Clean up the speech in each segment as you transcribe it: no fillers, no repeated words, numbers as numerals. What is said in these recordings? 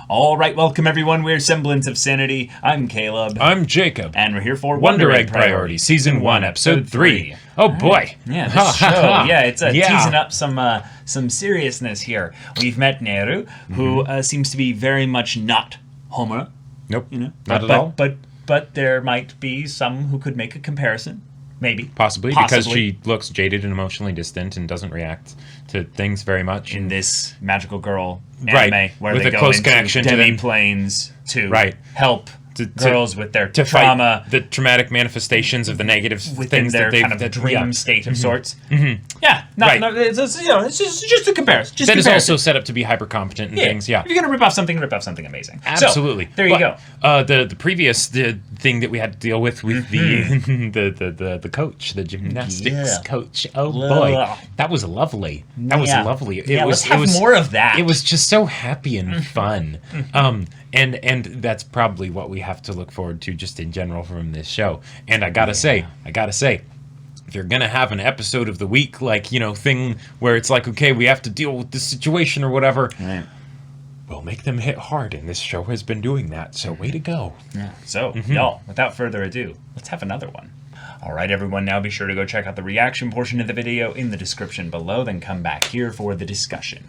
All right, welcome everyone. We're Semblance of Sanity. I'm Caleb. I'm Jacob. And we're here for Wonder Egg Priority, Season 1, Episode 3. Oh boy. Yeah, this show. Yeah, it's teasing up some seriousness here. We've met Neru, who seems to be very much not Homer. Nope, you know, not at all. But there might be some who could make a comparison. Maybe. Possibly, because she looks jaded and emotionally distant and doesn't react to things very much. In this magical girl anime, where with they a go close into connection to demi-planes to help girls with their to trauma, fight the traumatic manifestations of the negative within things their that they've kind of dream state of sorts. Yeah, it's just a comparison. That is also set up to be hyper competent and things. Yeah, if you're gonna rip off something amazing. Absolutely. So, there you go. The previous thing that we had to deal with the coach, the gymnastics coach. Oh boy, that was lovely. That was lovely. Let's have more of that. It was just so happy and fun. And that's probably what we have to look forward to just in general from this show. And I gotta say, if you're gonna have an episode of the week, like, thing where it's like, okay, we have to deal with this situation or whatever, we'll make them hit hard, and this show has been doing that, so way to go. Yeah. So, y'all, without further ado, let's have another one. All right, everyone, now be sure to go check out the reaction portion of the video in the description below, then come back here for the discussion.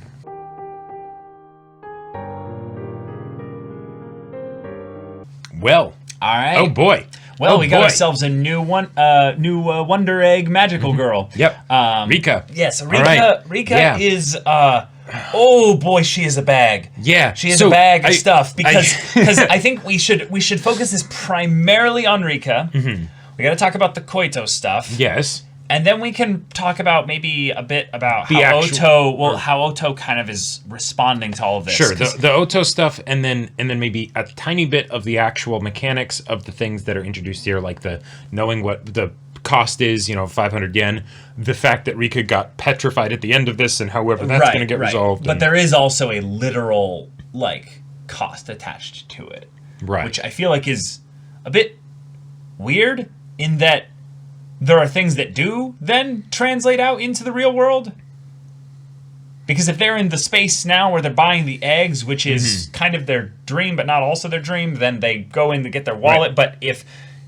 Well, all right. Oh boy. Well, we got ourselves a new Wonder Egg magical girl. Yep. Rika. Yes, Rika is oh boy, she is a bag. Yeah. She is a bag of stuff because I think we should focus this primarily on Rika. We got to talk about the Koito stuff. Yes. And then we can talk about maybe a bit about how Oto kind of is responding to all of this. Sure, the Oto stuff, and then maybe a tiny bit of the actual mechanics of the things that are introduced here, like the knowing what the cost is, 500 yen, the fact that Rika got petrified at the end of this, and however that's going to get resolved. But there is also a literal cost attached to it, which I feel like is a bit weird in that there are things that do then translate out into the real world. Because if they're in the space now where they're buying the eggs, which is kind of their dream, but not also their dream, then they go in to get their wallet. But if,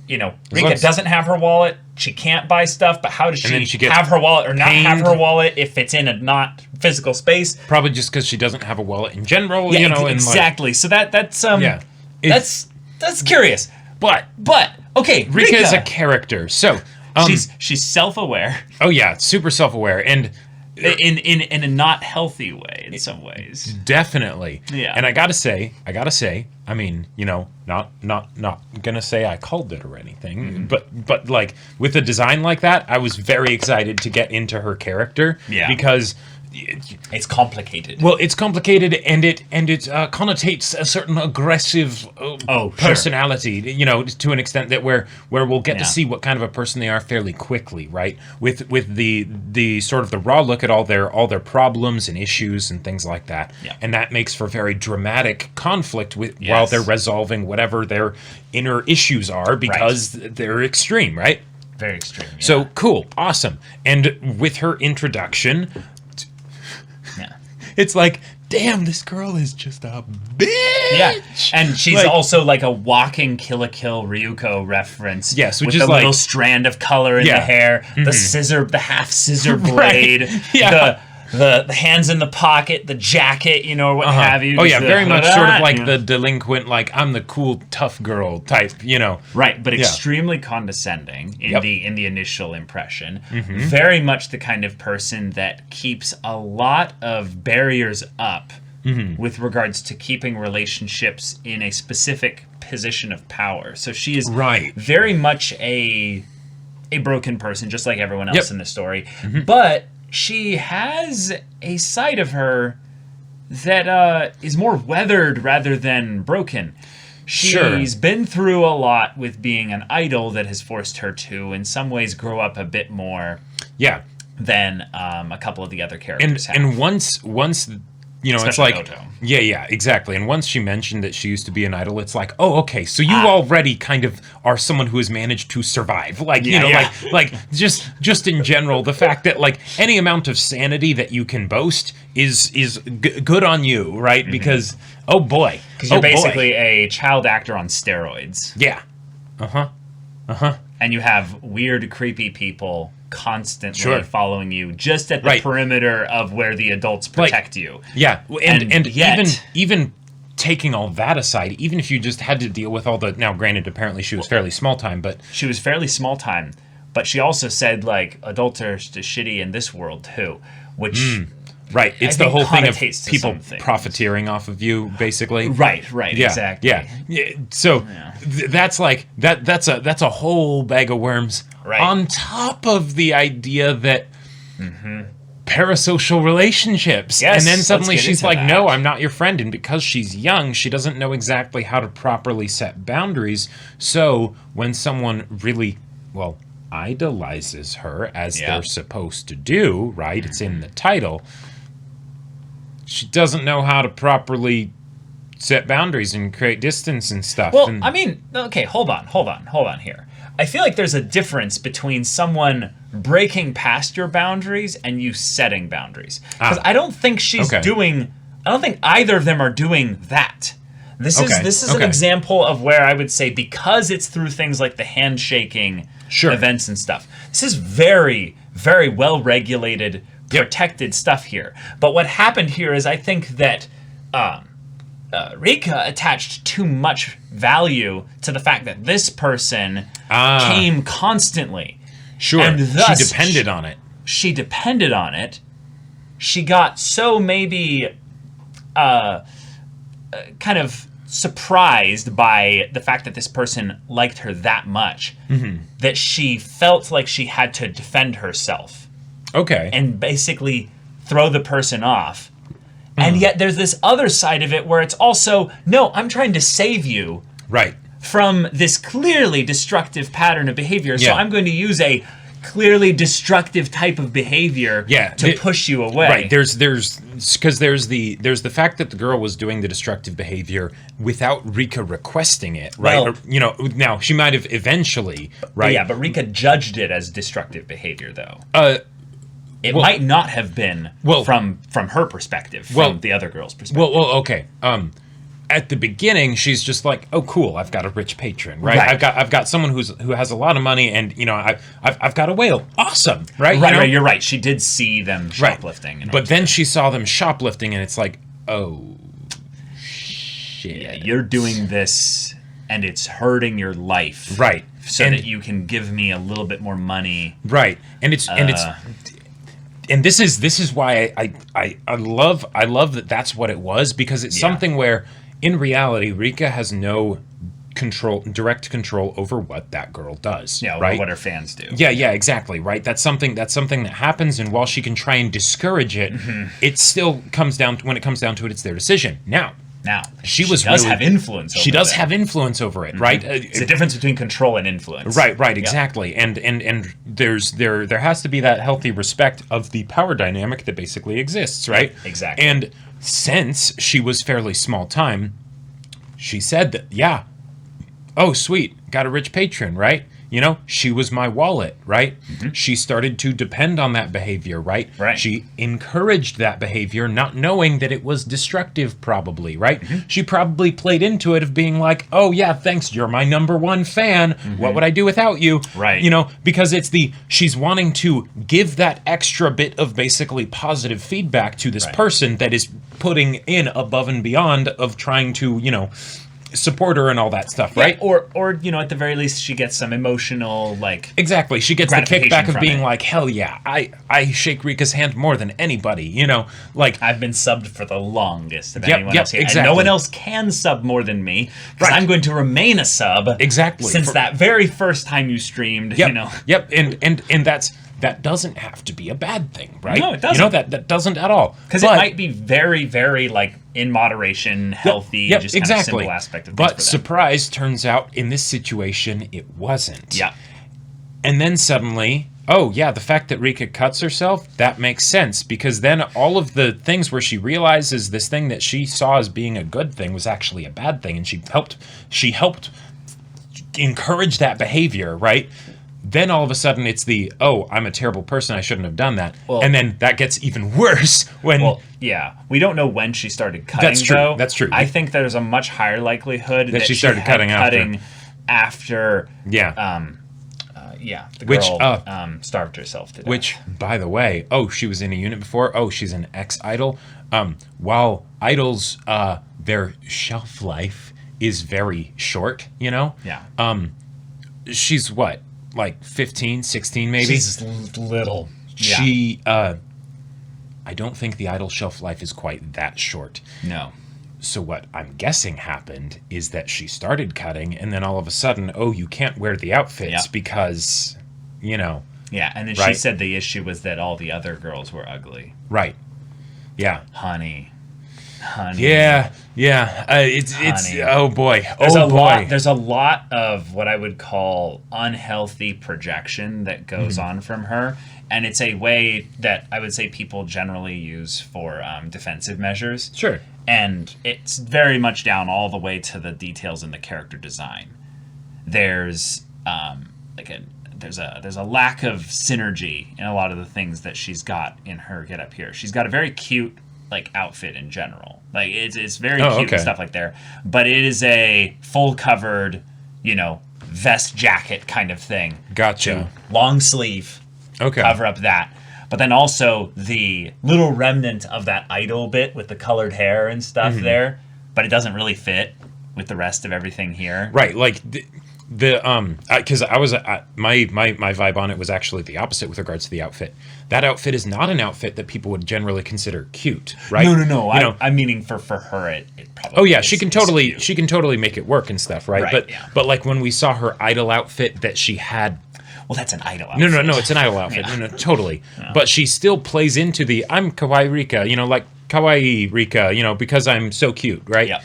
Rika doesn't have her wallet, she can't buy stuff, but how does she have her wallet or not have her wallet if it's in a not physical space? Probably just because she doesn't have a wallet in general, Exactly. So that's curious. But okay, Rika is a character, so she's self-aware. Oh yeah, super self-aware, and in a not healthy way in some ways. Definitely. Yeah. And I gotta say, I mean, not gonna say I called it or anything, but like with a design like that, I was very excited to get into her character. Yeah. Because it's complicated. Well, it's complicated, and it connotates a certain aggressive personality, to an extent that where we'll get to see what kind of a person they are fairly quickly, right? With the sort of the raw look at all their problems and issues and things like that, and that makes for very dramatic conflict while they're resolving whatever their inner issues are, because they're extreme, right? Very extreme. Yeah. So cool, awesome, and with her introduction. It's like, damn, this girl is just a bitch. Yeah, and she's also like a walking Kill la Kill Ryuko reference. Yes, which with is the little strand of color in the hair, the half scissor blade, the hands in the pocket, the jacket, or what have you. Oh yeah, very much sort of like the delinquent, like I'm the cool tough girl type, Right, but extremely condescending in the initial impression. Very much the kind of person that keeps a lot of barriers up with regards to keeping relationships in a specific position of power. So she is very much a broken person, just like everyone else in the story. But she has a side of her that is more weathered rather than broken. She's been through a lot with being an idol that has forced her to, in some ways, grow up a bit more than a couple of the other characters have. And once you know, Especially it's like, Goto. yeah, exactly. And once she mentioned that she used to be an idol, it's like, oh, okay, so you already kind of are someone who has managed to survive. Like, you know, like just in general, the fact that like any amount of sanity that you can boast is good on you, right? Mm-hmm. Because oh boy, because you're basically a child actor on steroids. Yeah. And you have weird, creepy people constantly following you just at the perimeter of where the adults protect you. Yeah, and yet, even taking all that aside, even if you just had to deal with all the... Now, granted, apparently she was fairly small time, but... She was fairly small time, but she also said, like, adults are shitty in this world, too, which... Right, it's the whole thing of people profiteering off of you, basically. Right, exactly. Yeah. So that's like that's a whole bag of worms. Right. On top of the idea that parasocial relationships, and then suddenly she's like, "No, I'm not your friend." And because she's young, she doesn't know exactly how to properly set boundaries. So when someone really, idolizes her as they're supposed to do, right? It's in the title. She doesn't know how to properly set boundaries and create distance and stuff. Well, I mean, okay, hold on here. I feel like there's a difference between someone breaking past your boundaries and you setting boundaries. Because I don't think I don't think either of them are doing that. This is an example of where I would say, because it's through things like the handshaking events and stuff, this is very, very well regulated, protected stuff here. But what happened here is I think that Rika attached too much value to the fact that this person came constantly. Sure, and thus she depended on it. She depended on it. She got so maybe kind of surprised by the fact that this person liked her that much that she felt like she had to defend herself. Okay. And basically throw the person off. And yet there's this other side of it where it's also, no, I'm trying to save you from this clearly destructive pattern of behavior. So I'm going to use a clearly destructive type of behavior to push you away. Right. There's the fact that the girl was doing the destructive behavior without Rika requesting it, right? Well, or, you know, now she might have eventually, right? Yeah, but Rika judged it as destructive behavior, though. It might not have been from her perspective, from the other girl's perspective. Well, okay. At the beginning, she's just like, "Oh, cool! I've got a rich patron, right? I've got someone who has a lot of money, and you know, I've got a whale. Awesome, right? Right. You're right. She did see them shoplifting, but then she saw them shoplifting, and it's like, oh, shit! Yeah, you're doing this, and it's hurting your life, right? So that you can give me a little bit more money, right? And this is why I love that that's what it was, because it's something where in reality Rika has no direct control over what that girl does. Yeah, right? What her fans do. Yeah, exactly, right? That's something that happens, and while she can try and discourage it, it still comes down to, when it comes down to it, it's their decision. Now, she does have influence over it. She does have influence over it, right? It's the difference between control and influence. Right, exactly. And there has to be that healthy respect of the power dynamic that basically exists, right? Exactly. And since she was fairly small time, she said that, oh, sweet, got a rich patron, right? You know, she was my wallet, right? She started to depend on that behavior, right? She encouraged that behavior, not knowing that it was destructive, probably, right? She probably played into it of being like, oh, yeah, thanks, you're my number one fan. What would I do without you? Right. You know, because she's wanting to give that extra bit of basically positive feedback to this person that is putting in above and beyond of trying to, you know, support her and all that stuff, right? Or you know, at the very least, she gets some emotional, like... Exactly. She gets the kickback of being like, hell yeah, I shake Rika's hand more than anybody, you know? Like, I've been subbed for the longest of anyone else here. Exactly. And no one else can sub more than me, because I'm going to remain a sub. Exactly. Since that very first time you streamed, you know? And that doesn't have to be a bad thing, right? No, it doesn't. You know, that doesn't at all. Because it might be very, very, like, in moderation, healthy, just kind of simple aspect of things. But surprise, turns out, in this situation, it wasn't. Yeah. And then suddenly, oh yeah, the fact that Rika cuts herself, that makes sense, because then all of the things where she realizes this thing that she saw as being a good thing was actually a bad thing, and she helped encourage that behavior, right? Then all of a sudden it's I'm a terrible person, I shouldn't have done that. Well, and then that gets even worse when... Well, yeah. We don't know when she started cutting, That's true. though. That's true. I think there's a much higher likelihood that she started cutting after... Yeah. The girl starved herself to death. Which, by the way, she was in a unit before. She's an ex-idol. While idols, their shelf life is very short, you know? Yeah. She's what? Like 15, 16 maybe? She's little. Yeah. She, I don't think the idol shelf life is quite that short. No. So what I'm guessing happened is that she started cutting, and then all of a sudden, you can't wear the outfits because, you know. Yeah, and then she said the issue was that all the other girls were ugly. Right. Yeah. Honey. Yeah. It's oh boy. There's a lot of what I would call unhealthy projection that goes on from her, and it's a way that I would say people generally use for defensive measures. Sure. And it's very much down all the way to the details in the character design. There's there's a lack of synergy in a lot of the things that she's got in her get up here. She's got a very cute outfit in general. It's very cute and stuff like there. But it is a full covered, vest jacket kind of thing. Gotcha. Long sleeve. Okay. Cover up that. But then also the little remnant of that idol bit with the colored hair and stuff there, but it doesn't really fit with the rest of everything here. Right, because I was my vibe on it was actually the opposite with regards to the outfit. That outfit is not an outfit that people would generally consider cute, right? No. I'm meaning for her it probably. Oh yeah, she can totally make it work and stuff, right? But when we saw her idol outfit that she had. Well, that's an idol outfit. No, it's an idol outfit. No, totally. No. But she still plays into the I'm Kawaii Rika, like Kawaii Rika, because I'm so cute, right? Yeah.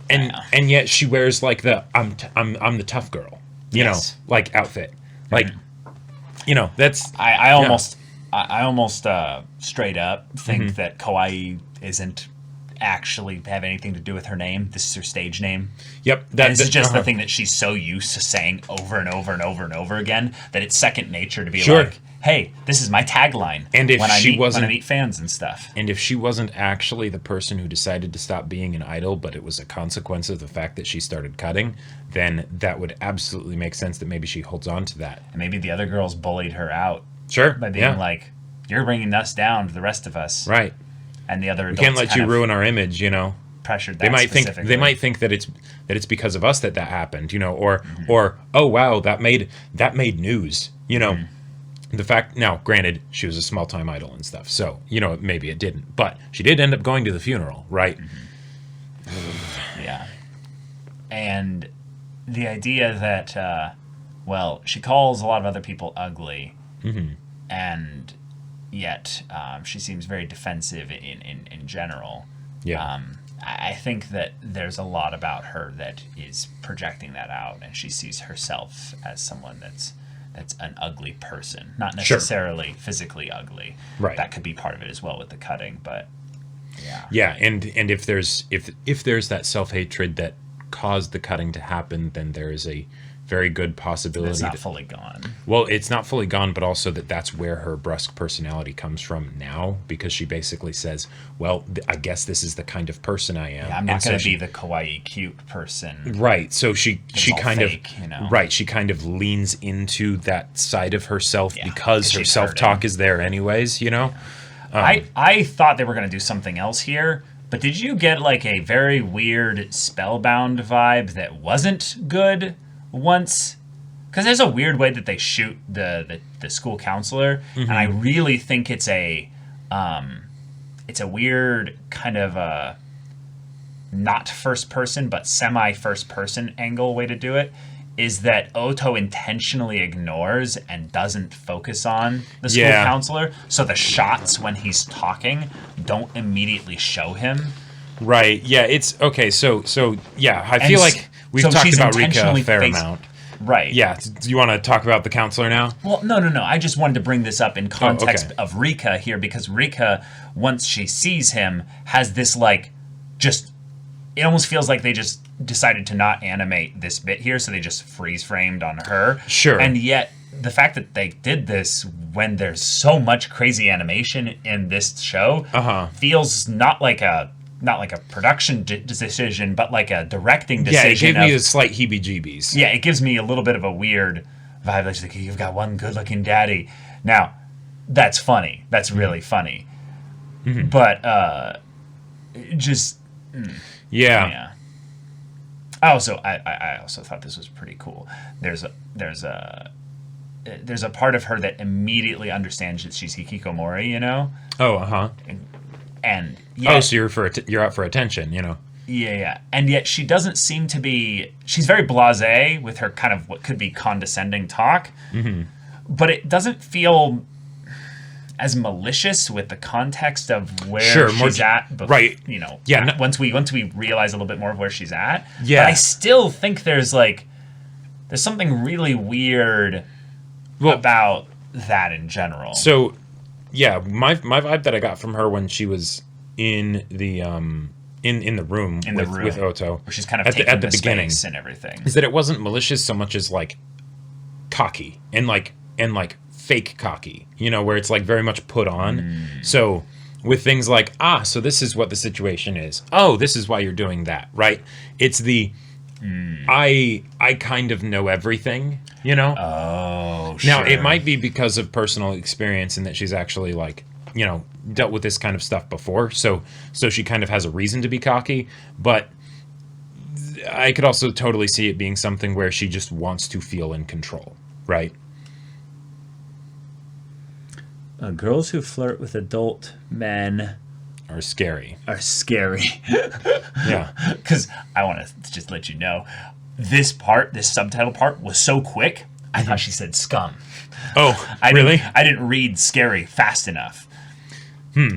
And yet she wears the I'm the tough girl, outfit. That's I almost straight up think that Kawaii isn't actually have anything to do with her name. This is her stage name. Yep. This is just the thing that she's so used to saying over and over and over and over again that it's second nature to be like, hey, this is my tagline. And if when I meet fans and stuff. And if she wasn't actually the person who decided to stop being an idol, but it was a consequence of the fact that she started cutting, then that would absolutely make sense that maybe she holds on to that. And maybe the other girls bullied her out. Sure. By being like, you're bringing us down to the rest of us. Right. And the other adults we can't let you ruin our image, Pressured that they might specifically. They might think that it's because of us that happened, or oh wow, that made news, The fact, now granted, she was a small time idol and stuff, so maybe it didn't, but she did end up going to the funeral, right? Yeah. And the idea that she calls a lot of other people ugly, and yet she seems very defensive in general. Yeah. I think that there's a lot about her that is projecting that out, and she sees herself as someone that's an ugly person, not necessarily physically ugly. Right. That could be part of it as well with the cutting, but yeah. Yeah, and if there's that self-hatred that caused the cutting to happen, then there is a very good possibility it's not fully gone. Well, it's not fully gone, but also that's where her brusque personality comes from now, because she basically says, well, I guess this is the kind of person I am. Yeah, I'm not going to be the kawaii cute person. Right. So she kind fake, of right, she kind of leans into that side of herself because her self-talk is there anyways, I thought they were going to do something else here, but did you get a very weird Spellbound vibe that wasn't good? Once, because there's a weird way that they shoot the school counselor, and I really think it's a weird kind of a not first person but semi first person angle way to do it. Is that Oto intentionally ignores and doesn't focus on the school counselor, so the shots when he's talking don't immediately show him. Right. Yeah. It's okay. So yeah. I feel like we've talked about Rika a fair amount. Right. Yeah. Do you want to talk about the counselor now? Well, no. I just wanted to bring this up in context of Rika here, because Rika, once she sees him, has this, like, just... It almost feels like they just decided to not animate this bit here, so they just freeze-framed on her. Sure. And yet, the fact that they did this when there's so much crazy animation in this show feels not like a production decision, but like a directing decision. Yeah, it gave me a slight heebie-jeebies. Yeah, it gives me a little bit of a weird vibe. Like, you've got one good-looking daddy. Now, that's funny. That's really funny. Mm-hmm. But just... Yeah. I also thought this was pretty cool. There's a part of her that immediately understands that she's Hikikomori, you know? Oh, And yet, so you're out for attention, you know? Yeah. And yet she doesn't seem to be... She's very blasé with her kind of what could be condescending talk. Mm-hmm. But it doesn't feel as malicious with the context of where she's at. Right. You know, yeah, once we realize a little bit more of where she's at. Yeah. But I still think there's something really weird about that in general. So... Yeah, my vibe that I got from her when she was in the in the room with Oto, where she's kind of taking the beginning space and everything, is that it wasn't malicious so much as like cocky and like fake cocky, you know, where it's like very much put on. So with things like so this is what the situation is. Oh, this is why you're doing that, right? It's the I kind of know everything, you know? Oh, sure. Now, it might be because of personal experience and that she's actually, like, you know, dealt with this kind of stuff before. So she kind of has a reason to be cocky. But I could also totally see it being something where she just wants to feel in control, right? Girls who flirt with adult men... Are scary. Yeah. Because I want to just let you know, this subtitle part was so quick, I thought she said scum. Oh, really? I didn't read scary fast enough.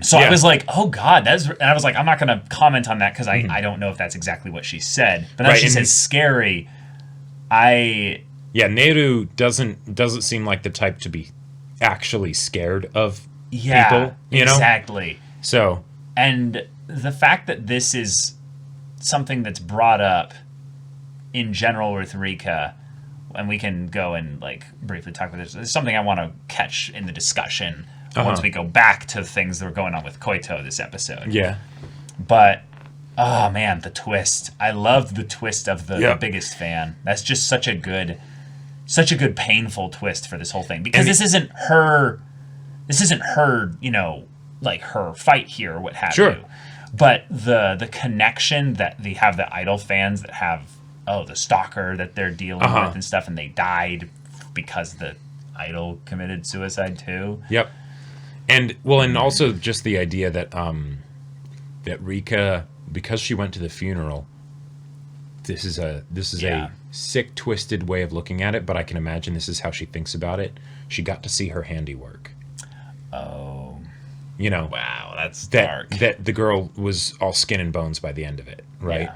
So I was like, oh, God. And I was like, I'm not going to comment on that because I don't know if that's exactly what she said. But then she said scary. Yeah, Neru doesn't seem like the type to be actually scared of people. You know? Exactly. So... And the fact that this is something that's brought up in general with Rika, and we can go and like briefly talk about this. It's something I want to catch in the discussion once we go back to things that were going on with Koito this episode. Yeah. But oh man, the twist! I loved the twist of the biggest fan. That's just such a good painful twist for this whole thing, because this isn't her. You know. Like her fight here or what have you. But the connection that they have, the idol fans that have the stalker that they're dealing with and stuff, and they died because the idol committed suicide too. Yep. And also just the idea that that Rika, because she went to the funeral, this is a sick, twisted way of looking at it, but I can imagine this is how she thinks about it. She got to see her handiwork. Oh. You know, wow, that's dark. That the girl was all skin and bones by the end of it, right?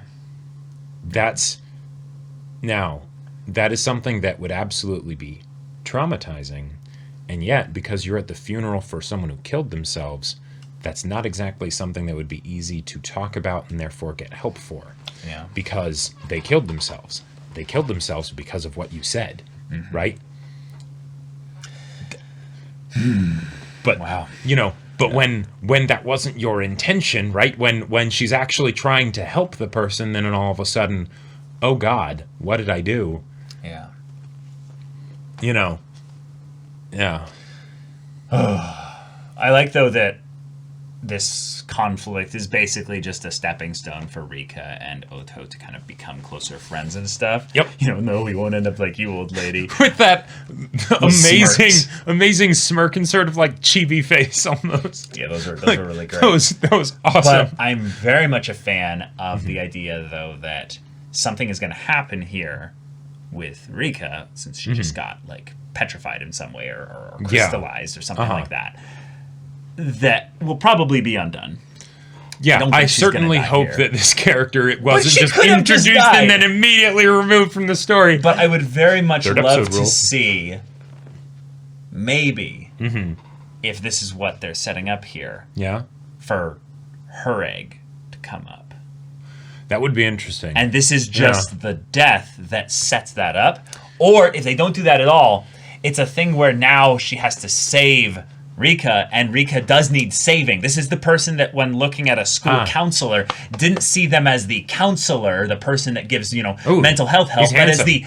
Yeah. That is something that would absolutely be traumatizing, and yet because you're at the funeral for someone who killed themselves, that's not exactly something that would be easy to talk about and therefore get help for. Yeah, because they killed themselves. They killed themselves because of what you said, right? But wow, you know. But when that wasn't your intention, right? When she's actually trying to help the person, then all of a sudden, oh God, what did I do? Yeah. You know. Yeah. I like though that this conflict is basically just a stepping stone for Rika and Oto to kind of become closer friends and stuff. Yep. You know, no, we won't end up like you, old lady. With that amazing smirk and sort of like chibi face almost. Yeah, those were really great. That was awesome. But I'm very much a fan of the idea though that something is going to happen here with Rika, since she just got like petrified in some way or crystallized or something like that will probably be undone. Yeah, I certainly hope that this character wasn't just introduced and then immediately removed from the story. But I would very much love to see, maybe, if this is what they're setting up here. Yeah. For her egg to come up. That would be interesting. And this is just the death that sets that up. Or if they don't do that at all, it's a thing where now she has to save Rika, and Rika does need saving. This is the person that, when looking at a school counselor, didn't see them as the counselor, the person that gives, mental health help, but as the,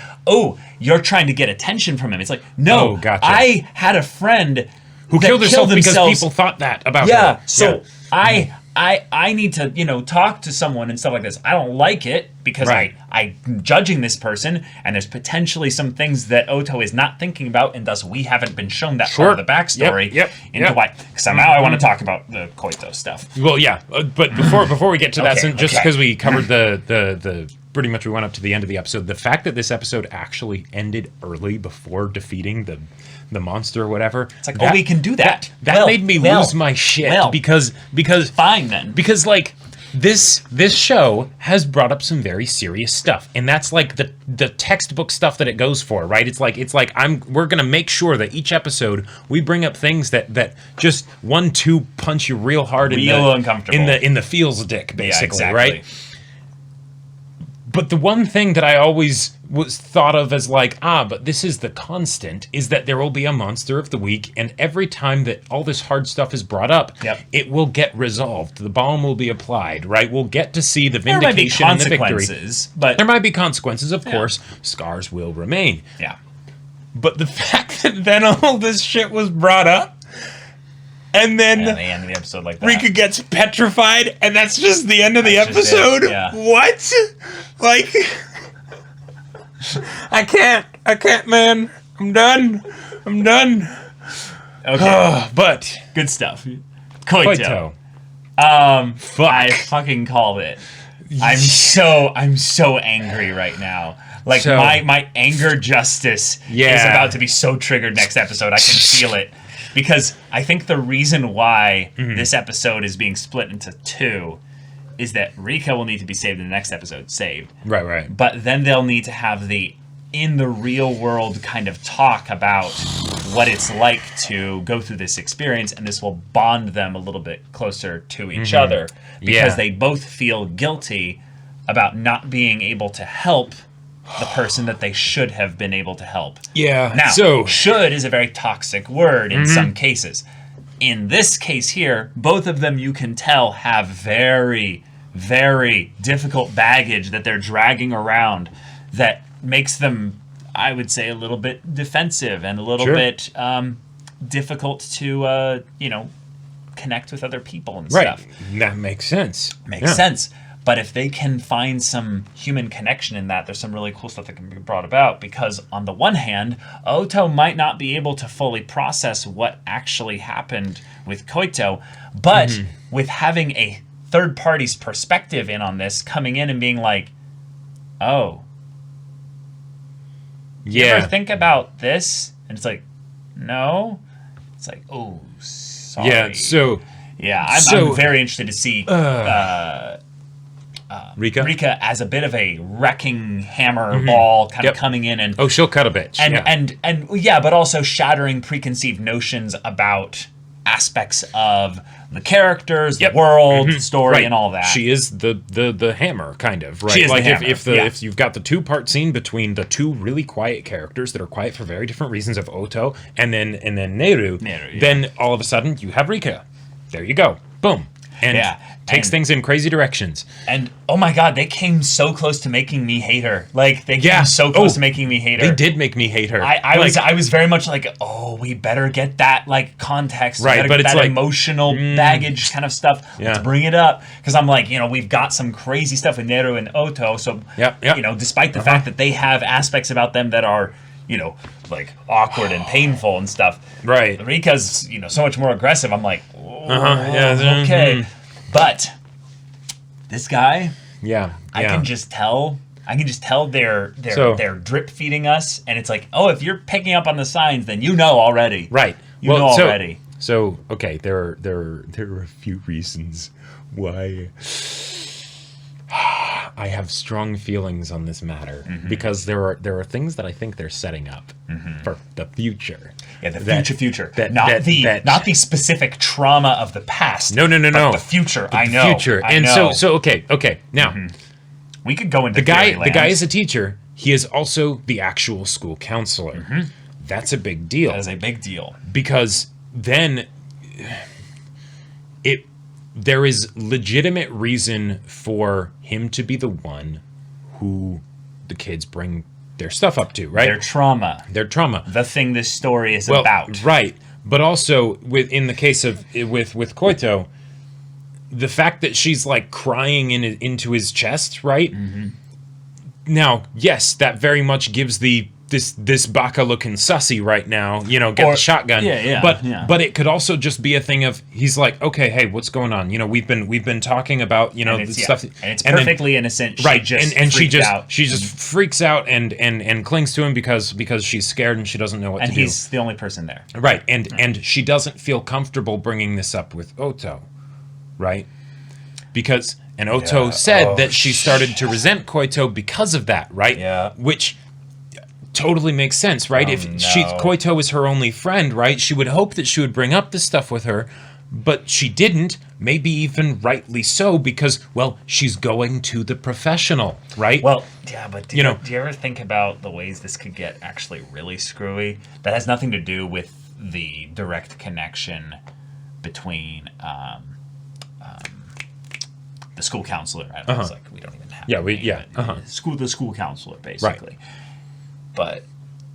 you're trying to get attention from him. It's like, no, gotcha. I had a friend who killed herself because people thought that about her. So I need to, talk to someone and stuff like this. I don't like it because I'm judging this person, and there's potentially some things that Oto is not thinking about, and thus we haven't been shown that part of the backstory into why. Because now I want to talk about the Koito stuff. Well, yeah, but before we get to that, just because we covered the pretty much we went up to the end of the episode, the fact that this episode actually ended early before defeating the monster or whatever. It's like, we can do that. That made me lose my shit because fine then. Because like this show has brought up some very serious stuff, and that's like the textbook stuff that it goes for, right? It's like we're gonna make sure that each episode we bring up things that just 1-2 punch you real hard uncomfortable in the feels dick, basically, right? But the one thing that I always was thought of as like, but this is the constant, is that there will be a monster of the week, and every time that all this hard stuff is brought up, it will get resolved. The balm will be applied, right? We'll get to see the vindication and the victory. But there might be consequences, of course. Scars will remain. Yeah. But the fact that then all this shit was brought up, and then they end the episode like that. Rika gets petrified, and that's just the end of the episode? What? Like, I can't, man. I'm done. Okay. But good stuff. Koito. Fuck. I fucking called it. I'm so angry right now. Like, my anger justice is about to be so triggered next episode. I can feel it. Because I think the reason why this episode is being split into 2 is that Rika will need to be saved in the next episode. Saved. Right. But then they'll need to have the in the real world kind of talk about what it's like to go through this experience, and this will bond them a little bit closer to each other. Because they both feel guilty about not being able to help the person that they should have been able to help. Yeah. Now, should is a very toxic word in some cases. In this case here, both of them, you can tell, have very, very difficult baggage that they're dragging around that makes them, I would say, a little bit defensive and a little bit difficult to, connect with other people and stuff. That makes sense. Makes sense. But if they can find some human connection in that, there's some really cool stuff that can be brought about. Because on the one hand, Oto might not be able to fully process what actually happened with Koito. But with having a third party's perspective in on this, coming in and being like, oh, you ever think about this? And it's like, no. It's like, oh, sorry. I'm very interested to see Rika as a bit of a wrecking hammer ball kind of coming in and she'll cut a bitch. And but also shattering preconceived notions about aspects of the characters, the world, the story, and all that. She is the hammer, kind of, right? She is like the hammer. If you've got the 2-part scene between the 2 really quiet characters that are quiet for very different reasons of Oto and then Neru, then all of a sudden you have Rika. There you go. Boom. And takes things in crazy directions. And oh my god, they came so close to making me hate her. Like they came so close to making me hate her. They did make me hate her. I was very much like, oh, we better get that like context, right? But it's that like emotional baggage kind of stuff. Let's bring it up because I'm like, we've got some crazy stuff with Neru and Oto. So despite the fact that they have aspects about them that are like awkward and painful and stuff. Right. Rika's so much more aggressive. I'm like, okay. But this guy, I can just tell they're drip feeding us, and it's like, oh, if you're picking up on the signs, then already. Right. Already. So okay, there are a few reasons why I have strong feelings on this matter, because there are things that I think they're setting up for the future. Yeah, the future. Not the specific trauma of the past. No. The future. But the future. And so okay. Now we could go into the guy is a teacher. He is also the actual school counselor. That's a big deal. That is a big deal. Because then there is legitimate reason for him to be the one who the kids bring their stuff up to, right? Their trauma. The thing this story is about. Right. But also, in the case of with Koito, the fact that she's like crying into his chest, right? Now, yes, that very much gives this baka looking sussy right now, get the shotgun. But it could also just be a thing of, he's like, okay, hey, what's going on? We've been talking about, the stuff, and it's perfectly innocent. Right. She just freaks out and clings to him because she's scared and she doesn't know what to do. And he's the only person there. Right. And she doesn't feel comfortable bringing this up with Oto. Right. Because Oto said that she started to resent Koito because of that, right? Yeah. Which totally makes sense, right? Koito is her only friend, right? She would hope that she would bring up this stuff with her, but she didn't, maybe even rightly so, because, well, she's going to the professional, right? Well, yeah, but do you ever think about the ways this could get actually really screwy? That has nothing to do with the direct connection between the school counselor. It's like, we don't even have the school counselor, basically. Right. But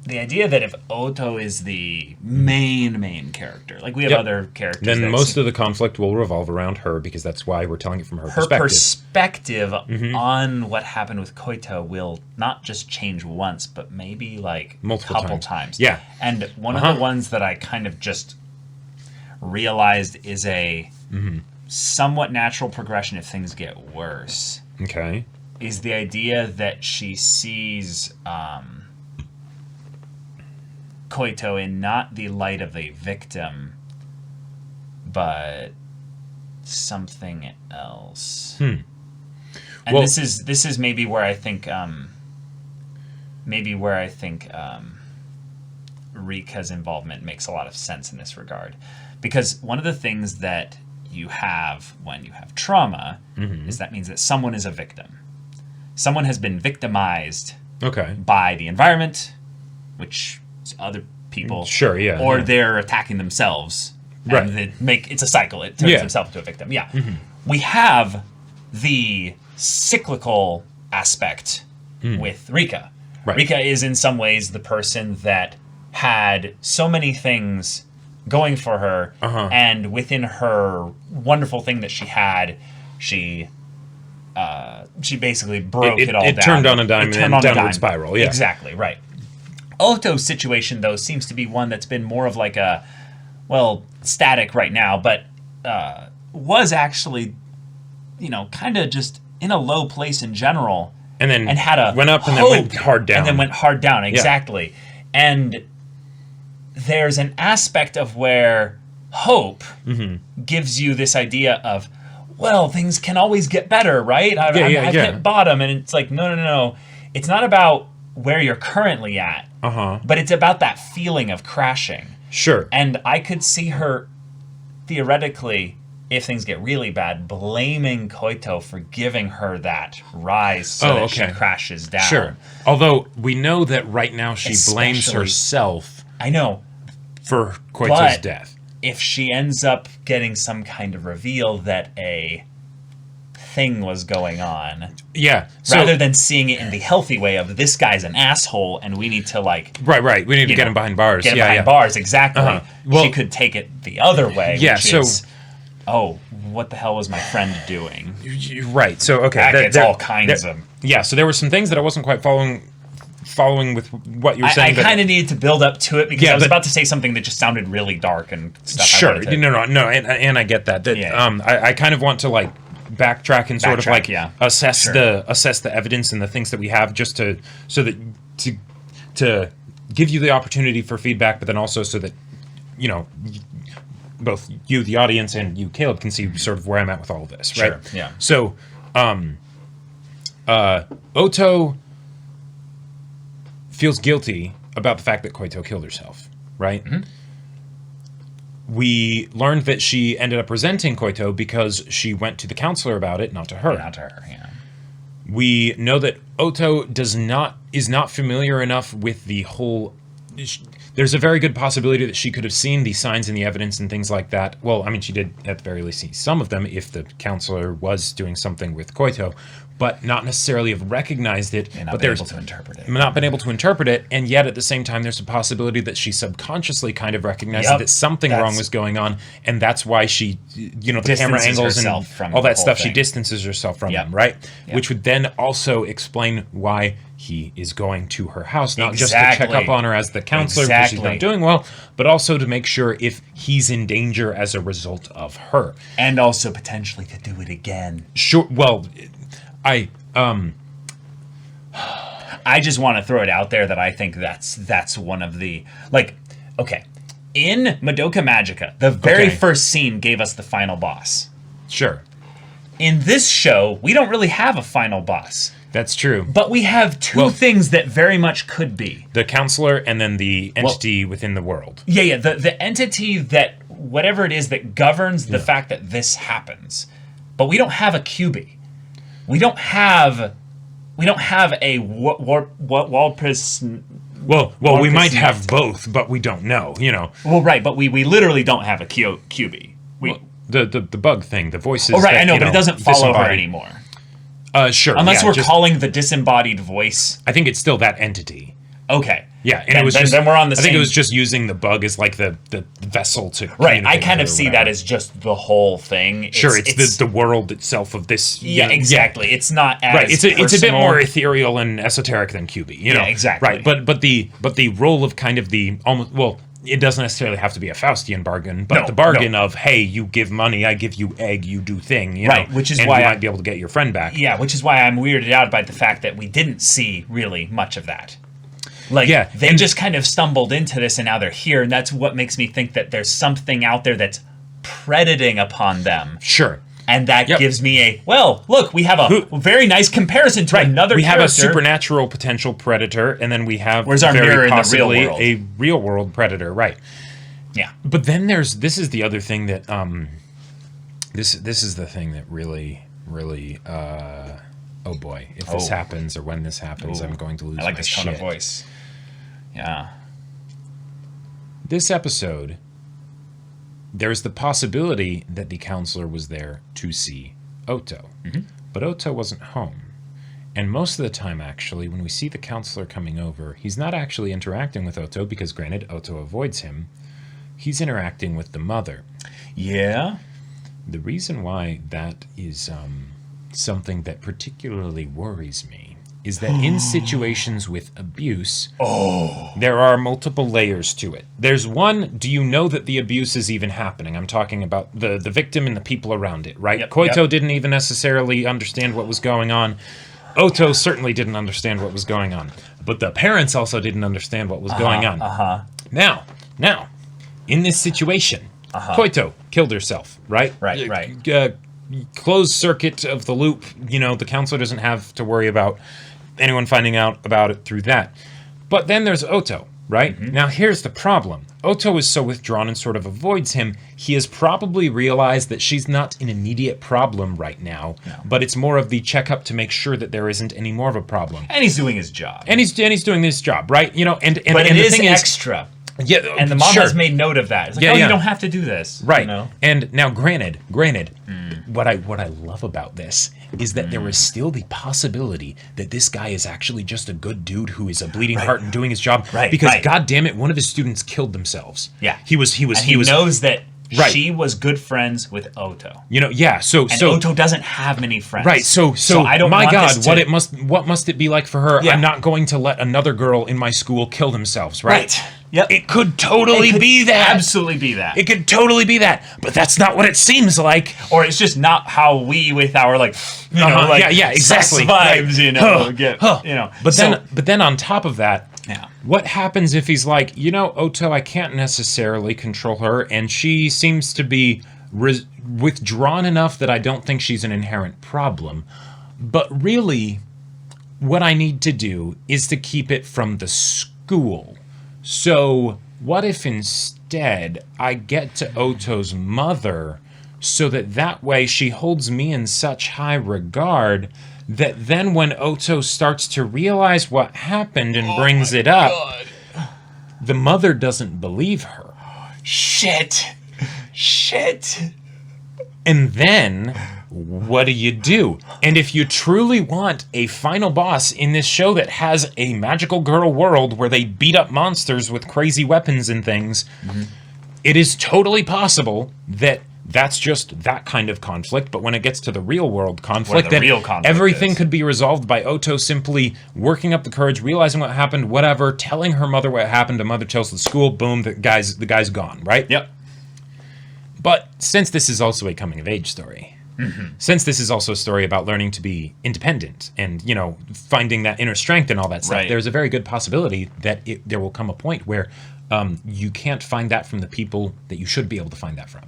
the idea that if Oto is the main character, like we have other characters, then most of the conflict will revolve around her, because that's why we're telling it from her perspective. Her perspective on what happened with Koito will not just change once, but maybe like multiple couple times. Yeah. And one of the ones that I kind of just realized is a somewhat natural progression if things get worse. Okay. Is the idea that she sees Koito in not the light of a victim, but something else. And this is maybe where I think Rika's involvement makes a lot of sense in this regard, because one of the things that you have when you have trauma is that means that someone is a victim. Someone has been victimized by the environment, which other people, or they're attacking themselves, and it's a cycle. It turns himself into a victim. We have the cyclical aspect with Rika. Rika is in some ways the person that had so many things going for her, and within her wonderful thing that she had, she basically broke it all down. It turned on a dime and a downward spiral. Yeah, exactly right. Oto's situation, though, seems to be one that's been more of like a, static right now, but was actually, kind of just in a low place in general. And then had went up and then went hard down. And then went hard down, exactly. Yeah. And there's an aspect of where hope gives you this idea of, things can always get better, right? I've hit bottom, and it's like, no. It's not about where you're currently at, but it's about that feeling of crashing. Sure. And I could see her, theoretically, if things get really bad, blaming Koito for giving her that rise so that she crashes down. Sure. Although we know that right now she blames herself. I know. For Koito's death. If she ends up getting some kind of reveal that a thing was going on. Yeah. Rather than seeing it in the healthy way of, this guy's an asshole and we need to Right. We need to get him behind bars. Get him behind bars, exactly. Well, she could take it the other way. Yeah, which is, what the hell was my friend doing? Right. So, okay. It's all kinds of... Yeah, so there were some things that I wasn't quite following with what you were saying. I kind of needed to build up to it, because I was about to say something that just sounded really dark and stuff. Sure. No, and I get that. I kind of want to, backtrack and sort of assess the evidence and the things that we have, just to give you the opportunity for feedback, but then also so that both you, the audience, and you, Caleb, can see sort of where I'm at with all of this, right? Sure, yeah. So, Oto feels guilty about the fact that Koito killed herself, right? Mm-hmm. We learned that she ended up resenting Koito because she went to the counselor about it, not to her. Not to her, yeah. We know that Oto is not familiar enough with the whole... There's a very good possibility that she could have seen the signs and the evidence and things like that. Well, I mean, she did at the very least see some of them if the counselor was doing something with Koito, but not necessarily have recognized it. And not been able to interpret it. Not been able to interpret it, and yet at the same time, there's a possibility that she subconsciously kind of recognized that something wrong was going on, and that's why she, the camera angles and all that stuff, she distances herself from them, right? Yep. Which would then also explain why he is going to her house, not just to check up on her as the counselor because she's not doing well, but also to make sure if he's in danger as a result of her. And also potentially to do it again. Sure, well... I just want to throw it out there that I think that's one of the, like, okay, in Madoka Magica, the very first scene gave us the final boss. Sure. In this show, we don't really have a final boss. That's true. But we have two things that very much could be. The counselor and then the entity within the world. Yeah, the entity that, whatever it is that governs the fact that this happens. But we don't have a QB. We don't have a Walpurgis. Well, we might have both, but we don't know. Well, right, but we literally don't have a QB. The bug thing, the voices. Oh, right, I know, but it doesn't follow her anymore. Sure. Unless we're calling the disembodied voice. I think it's still that entity. Okay. Yeah, and then we're on the same... I think it was just using the bug as like the vessel to... Right, I kind of see that as just the whole thing. It's the world itself of this... Yeah, exactly. It's not as right, it's a bit more ethereal and esoteric than QB, Yeah, exactly. Right, but the role of kind of the... almost well, it doesn't necessarily have to be a Faustian bargain, but the bargain of, hey, you give money, I give you egg, you do thing, right, which is and why you might be able to get your friend back. Yeah, which is why I'm weirded out by the fact that we didn't see really much of that. Like, they just kind of stumbled into this and now they're here, and that's what makes me think that there's something out there that's predating upon them. Sure. And that gives me look, we have a very nice comparison to another We have character. a supernatural potential predator, and then we have Where's our mirror in the real world? A real world predator, right. Yeah. But then this is the other thing that, this is the thing that really, oh boy, if this happens or when this happens, I'm going to lose my shit. I like this tone of voice. Yeah. This episode, there's the possibility that the counselor was there to see Oto. Mm-hmm. But Oto wasn't home. And most of the time, actually, when we see the counselor coming over, he's not actually interacting with Oto because, granted, Oto avoids him. He's interacting with the mother. Yeah? The reason why that is something that particularly worries me is that in situations with abuse, there are multiple layers to it. There's one, do you know that the abuse is even happening? I'm talking about the victim and the people around it, right? Yep, Koito didn't even necessarily understand what was going on. Oto certainly didn't understand what was going on. But the parents also didn't understand what was going on. Now, in this situation, Koito killed herself, right? Right. Closed circuit of the loop, the counselor doesn't have to worry about anyone finding out about it through that. But then there's Oto, right? Mm-hmm. Now here's the problem. Oto is so withdrawn and sort of avoids him, he has probably realized that she's not an immediate problem right now, but it's more of the checkup to make sure that there isn't any more of a problem. And he's doing his job. And he's doing his job, right? But it is extra. Yeah, and the mom has made note of that. It's like, you don't have to do this. Right. And now, granted, what I love about this is that there is still the possibility that this guy is actually just a good dude who is a bleeding heart and doing his job. Right. Because, God damn it, one of his students killed themselves. Yeah. He knows that she was good friends with Oto. So Oto doesn't have many friends. Right. So I don't my want God, this to... what must it be like for her? Yeah. I'm not going to let another girl in my school kill themselves, right? Yep. It could totally be that. Absolutely be that. It could totally be that. But that's not what it seems like. Or it's just not how we, with our exactly. vibes, But then on top of that, Yeah. What happens if he's like, Oto, I can't necessarily control her, and she seems to be withdrawn enough that I don't think she's an inherent problem. But really, what I need to do is to keep it from the school. So what if instead I get to Oto's mother so that way she holds me in such high regard that then when Oto starts to realize what happened and brings it up, the mother doesn't believe her. Shit. And then, what do? And if you truly want a final boss in this show that has a magical girl world where they beat up monsters with crazy weapons and things, it is totally possible that that's just that kind of conflict. But when it gets to the real world conflict, everything could be resolved by Oto simply working up the courage, realizing what happened, whatever, telling her mother what happened. The mother tells the school, boom, the guy's gone, right? Yep. But since this is also a coming-of-age story, since this is also a story about learning to be independent and, finding that inner strength and all that stuff, there's a very good possibility that there will come a point where you can't find that from the people that you should be able to find that from,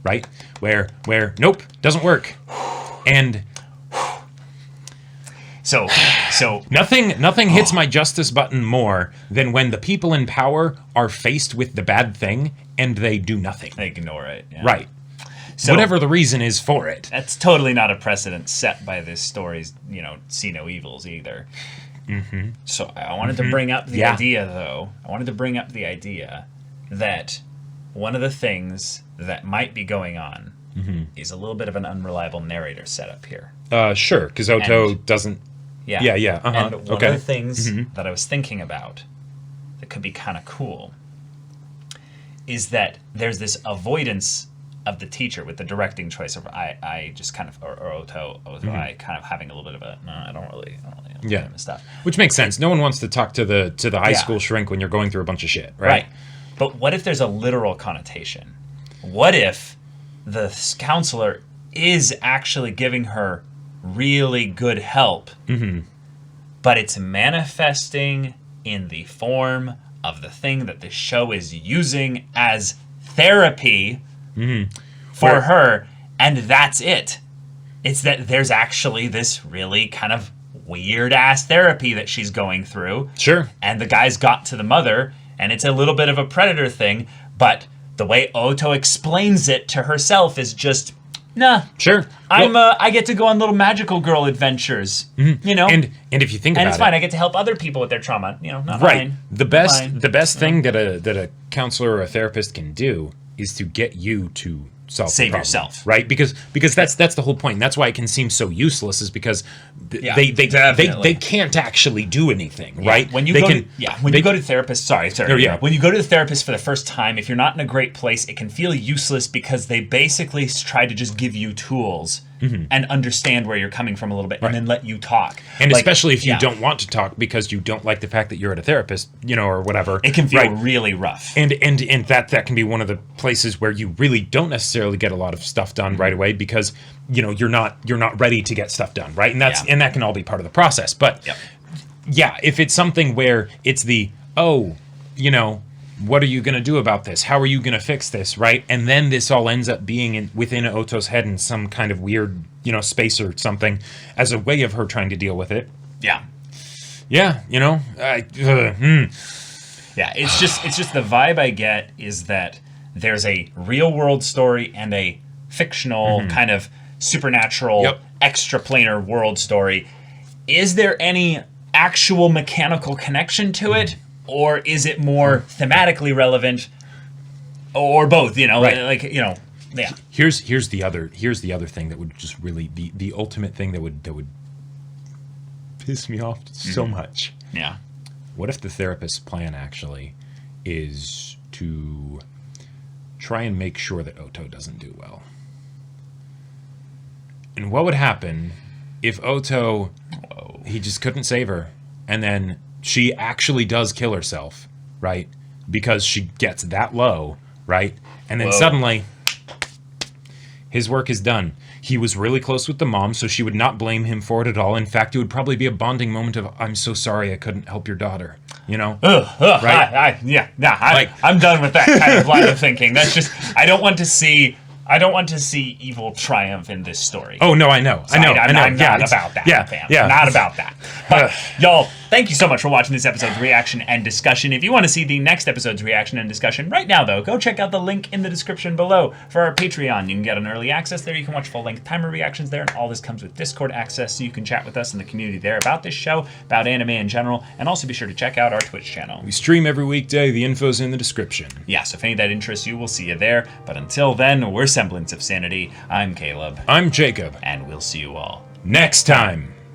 right? Where nope, doesn't work. And so nothing hits my justice button more than when the people in power are faced with the bad thing and they do nothing. They ignore it. Yeah. Right. So, whatever the reason is for it. That's totally not a precedent set by this story's, see no evils either. So I wanted to bring up the idea, though. I wanted to bring up the idea that one of the things that might be going on is a little bit of an unreliable narrator setup here. Sure, because Oto doesn't... Yeah. And one of the things that I was thinking about that could be kind of cool is that there's this avoidance of the teacher with the directing choice of I just kind of or Oto I kind of having a little bit of a I don't really stuff. Which makes sense. No one wants to talk to the high school shrink when you're going through a bunch of shit, right? But what if there's a literal connotation? What if the counselor is actually giving her really good help, but it's manifesting in the form of the thing that the show is using as therapy for her, and that's it. It's that there's actually this really kind of weird-ass therapy that she's going through. Sure. And the guy's got to the mother, and it's a little bit of a predator thing, but the way Oto explains it to herself is just... Nah. Sure. I get to go on little magical girl adventures. And if you think about it, and it's fine. I get to help other people with their trauma. Not right. mine. The best thing that a counselor or a therapist can do is to get you to save yourself, right? Because that's the whole point. And that's why it can seem so useless, is because they can't actually do anything, right? When you go to the therapist, when you go to the therapist for the first time, if you're not in a great place, it can feel useless because they basically try to just give you tools and understand where you're coming from a little bit, and then let you talk. And especially if you don't want to talk because you don't like the fact that you're at a therapist, or whatever. It can feel really rough. And that can be one of the places where you really don't necessarily get a lot of stuff done right away because you're not ready to get stuff done, right? And that can all be part of the process. But if it's something where it's what are you going to do about this? How are you going to fix this, right? And then this all ends up being within Oto's head in some kind of weird, space or something as a way of her trying to deal with it. Yeah. Yeah, Yeah, it's just the vibe I get is that there's a real world story and a fictional kind of supernatural extraplanar world story. Is there any actual mechanical connection to it? Or is it more thematically relevant, or both? Yeah. Here's the other thing that would just really be the ultimate thing that would piss me off so much. Yeah. What if the therapist's plan actually is to try and make sure that Oto doesn't do well? And what would happen if Oto, he just couldn't save her, and then she actually does kill herself, right? Because she gets that low, right? And then suddenly, his work is done. He was really close with the mom, so she would not blame him for it at all. In fact, it would probably be a bonding moment of, I'm so sorry I couldn't help your daughter. Right? I'm done with that kind of line of thinking. That's just I don't want to see evil triumph in this story. Oh no, I know. I'm not about that. Not about that. But y'all, thank you so much for watching this episode's reaction and discussion. If you want to see the next episode's reaction and discussion right now, though, go check out the link in the description below for our Patreon. You can get an early access there. You can watch full-length timer reactions there, and all this comes with Discord access, so you can chat with us in the community there about this show, about anime in general, and also be sure to check out our Twitch channel. We stream every weekday. The info's in the description. Yeah, so if any of that interests you, we'll see you there. But until then, we're Semblance of Sanity. I'm Caleb. I'm Jacob. And we'll see you all next time.